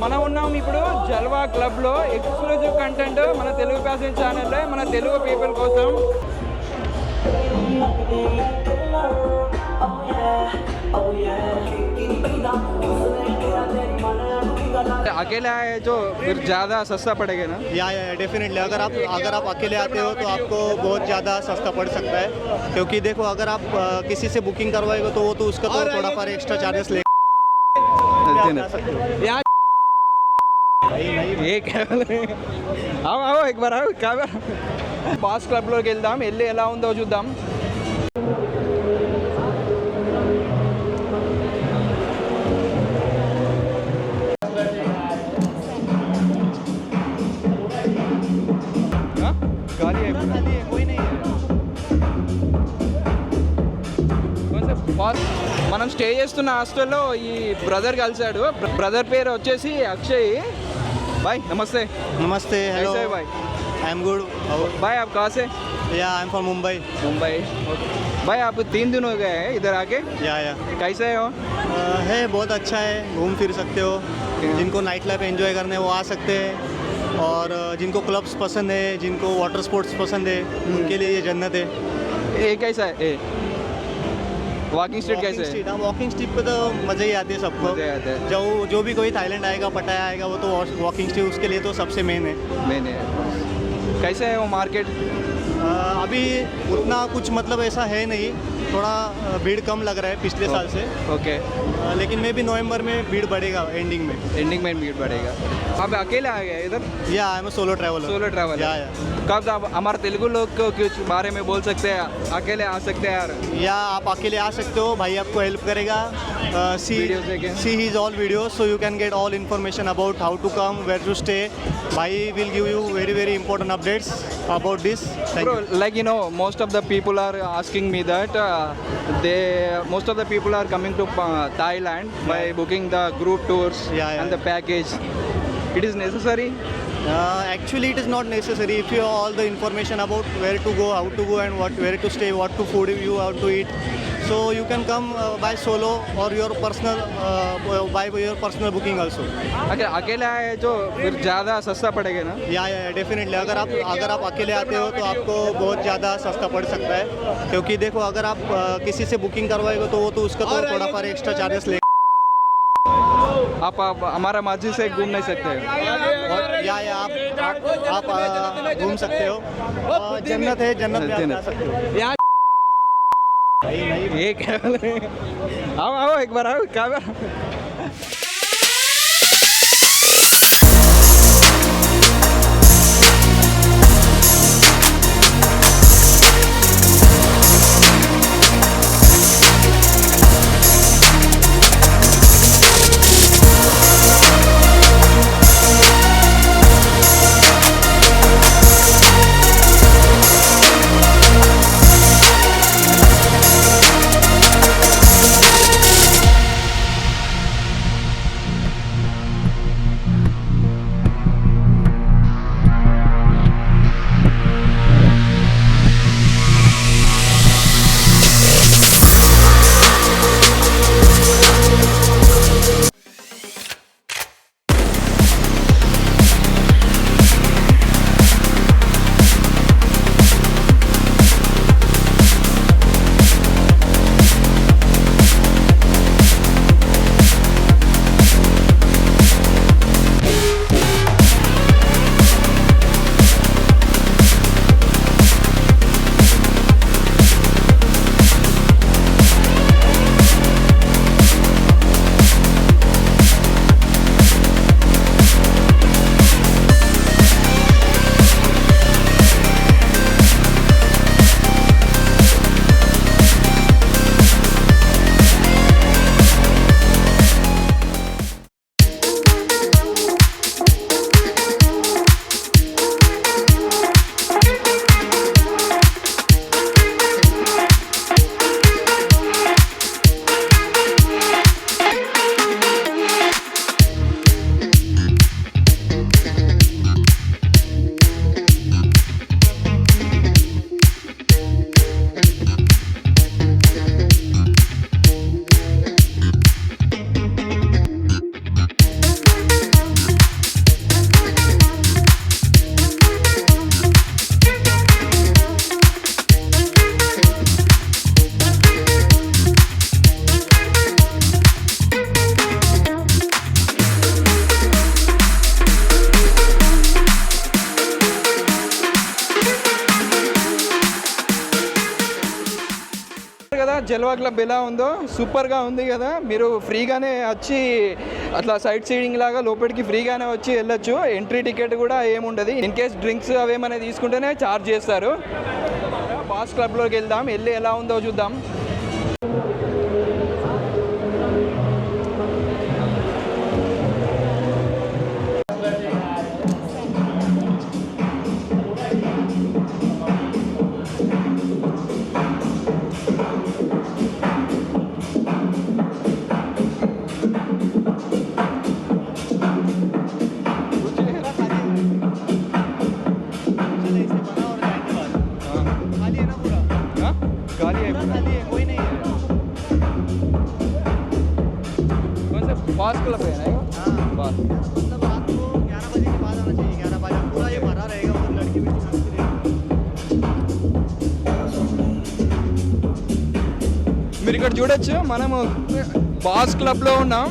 మనం ఉన్నాం ఇప్పుడు జల్వా క్లబ్ లో ఎక్స్క్లూజివ్ కంటెంట్ మన తెలుగు ప్యాసింగ్ ఛానల్లో మన తెలుగు పీపుల్ కోసం. अकेला है जो फिर ज़्यादा सस्ता पड़ेगा ना? या डेफिनेटली अगर आप अकेले आते हो तो आपको बहुत ज़्यादा सस्ता पड़ सकता है, क्योंकि देखो अगर आप किसी से बुकिंग करवाएगा तो वो तो उसका तो थोड़ा फार एक्स्ट्रा चार्जेस ले. आओ एक बार आओ क्या బాస్ క్లబ్లోకి వెళ్దాం, వెళ్ళి ఎలా ఉందో చూద్దాం. మనం స్టే చేస్తున్న హాస్టల్లో ఈ బ్రదర్ కలిసాడు. బ్రదర్ పేరు వచ్చేసి అక్షయ్. బాయ్ నమస్తే. नमस्ते. हेलो भाई. I am good. भाई आप कहाँ से? या I am from Mumbai. Mumbai. भाई आप 3 दिन हो गए हैं इधर आके. या कैसे हो? है बहुत अच्छा है, घूम फिर सकते हो. जिनको नाइट लाइफ एंजॉय करने हैं वो आ सकते हैं, और जिनको क्लब्स पसंद है, जिनको वाटर स्पोर्ट्स पसंद है, उनके लिए ये जन्नत है. ये कैसा है? वॉकिंग स्ट्रीट कैसे है? वॉकिंग स्ट्रीट पे तो मज़े ही आते हैं सबको. जो भी कोई थाईलैंड आएगा, पटाया आएगा, वो तो वॉकिंग स्ट्रीट उसके लिए तो सबसे मेन है. कैसे है वो मार्केट? अभी उतना कुछ मतलब ऐसा है नहीं, थोड़ा भीड़ कम लग रहा है पिछले साल से. ओके. लेकिन मे भी नवंबर में भीड़ बढ़ेगा. एंडिंग में भीड़ बढ़ेगा. आप अकेले आ गए इधर? या आई एम सोलो ट्रैवलर. या कब आप हमारे तेलुगु लोग को कुछ बारे में बोल सकते हैं? अकेले आ सकते हैं यार? या आप अकेले आ सकते हो, भाई आपको हेल्प करेगा. See his all videos, so you can get all information about how to come, where to stay. भाई will give you very important updates about this. Bro, like most of the people are asking me that most of the people are coming to Thailand by booking the group tours and the package. It is necessary? Actually it is not necessary if you have all the information about where to go, how to go, and where to stay, what to food you have to eat. So you can come by solo or your personal booking also. अकेला है जो फिर ज़्यादा सस्ता पड़ेगा ना? या definitely अगर आप अकेले आते हो तो आपको बहुत ज़्यादा सस्ता पड़ सकता है, क्योंकि देखो अगर आप किसी से बुकिंग करवाएगा तो वो तो उसका तो थोड़ा फार एक्स्ट्रा चार्जेस ले. आप हमारा मस्जिद से घूम नहीं सकते? या आप घूम सकते हो. जन्नत है, जन्नत में आप जा सकते हो. आओ एक बार आओ क्या జల్వా క్లబ్ ఎలా ఉందో సూపర్గా ఉంది కదా. మీరు ఫ్రీగానే వచ్చి అట్లా సైట్ సీయింగ్ లాగా లోపలికి ఫ్రీగానే వచ్చి వెళ్ళొచ్చు. ఎంట్రీ టికెట్ కూడా ఏముండదు. ఇన్ కేస్ డ్రింక్స్ అవేమైనా తీసుకుంటేనే ఛార్జ్ చేస్తారు. బాస్ క్లబ్లోకి వెళ్దాం, వెళ్ళి ఎలా ఉందో చూద్దాం. गाड़ी है, खाली है, कोई नहीं है. कौन सा बास क्लब है ना ये? हाँ. बास. मतलब रात को 11 बजे के बाद आना चाहिए. 11 बजे पूरा ये भरा रहेगा. उधर लड़की भी नाचती रहेगी. మీరు ఇక్కడ చూడొచ్చు, మనము బాస్ క్లబ్లో ఉన్నాం.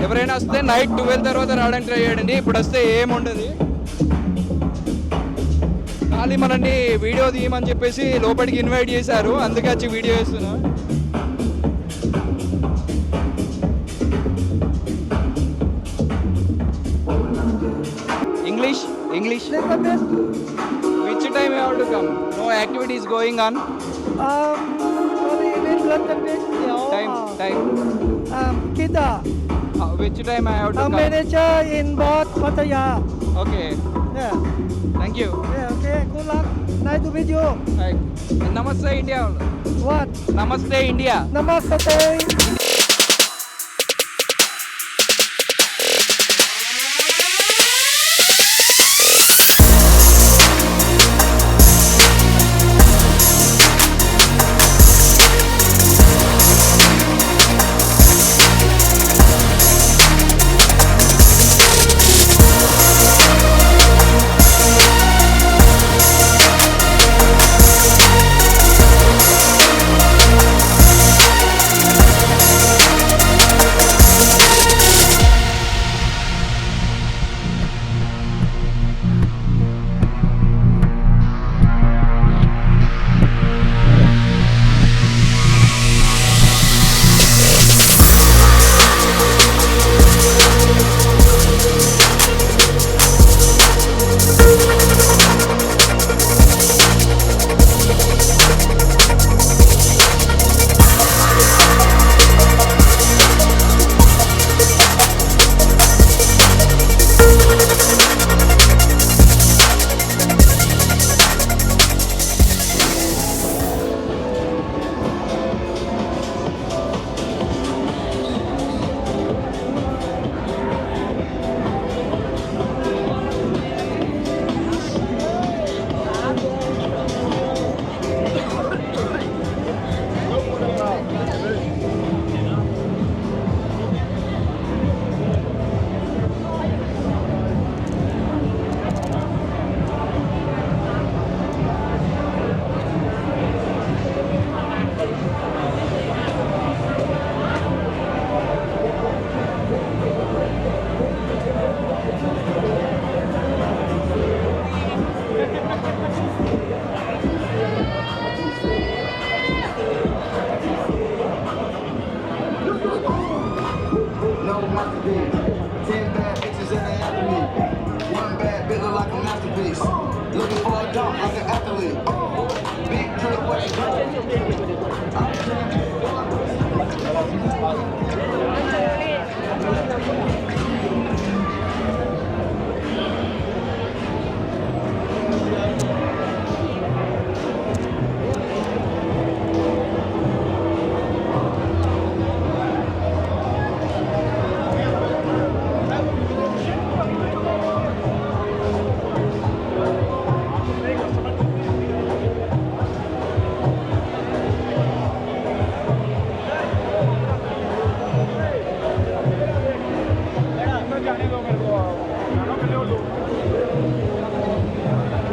ఎవరైనా వస్తే నైట్ 12 తర్వాత రావడానికి ట్రై చేయండి. ఇప్పుడు వస్తే ఏముండదు. ఖాళీ మనల్ని వీడియో తీయమని చెప్పేసి లోపలికి ఇన్వైట్ చేశారు, అందుకే వచ్చి వీడియో చేస్తున్నా. English English which time you have to come? No activities going on. Time. Kita. Which time I have to come? Manager in board Pattaya. Okay. Yeah. Thank you. Yeah. Okay. Good luck. Nice to meet you. Hi. Namaste India. What? Namaste India. Namaste.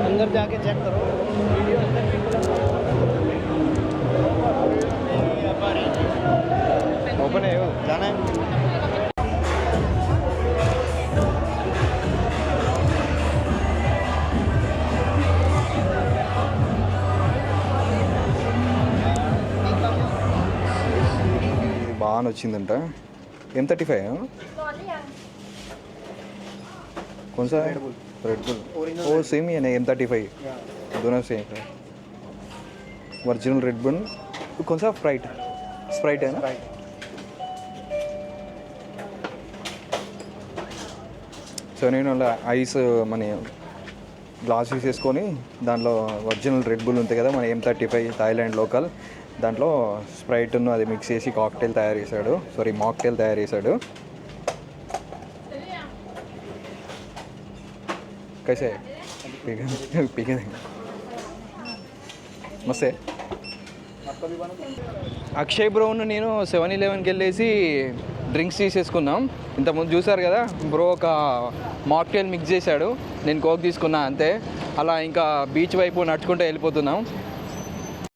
अंदर जाके check करो। Open है वो, जाना है। బాగానే వచ్చిందంట. M35 कौन सा है? Red bull. वो सेम ही है ना M35. दोनों सेम है. Original red bull. कौन सा स्प्राइट? स्प्राइट है ना? సో నేను అలా ఐస్ మన గ్లాస్ వేసేసుకొని దాంట్లో ఒరిజినల్ రెడ్ బుల్ ఉంటుంది కదా మన M35 థాయిలాండ్ లోకల్, దాంట్లో స్ప్రైట్ను అది మిక్స్ చేసి కాక్టైల్ తయారు చేశాడు. సారీ మాక్టైల్ తయారు చేశాడు. कैसे पीके మస్తే. అక్షయ్ బ్రోను నేను 7-Elevenకి వెళ్ళేసి డ్రింక్స్ తీసేసుకున్నాం. ఇంతకుముందు చూసారు కదా బ్రో ఒక మాక్టైల్ మిక్స్ చేశాడు, నేను కోక్ తీసుకున్నా అంతే. అలా ఇంకా బీచ్ వైపు నడుచుకుంటూ వెళ్ళిపోతున్నాం.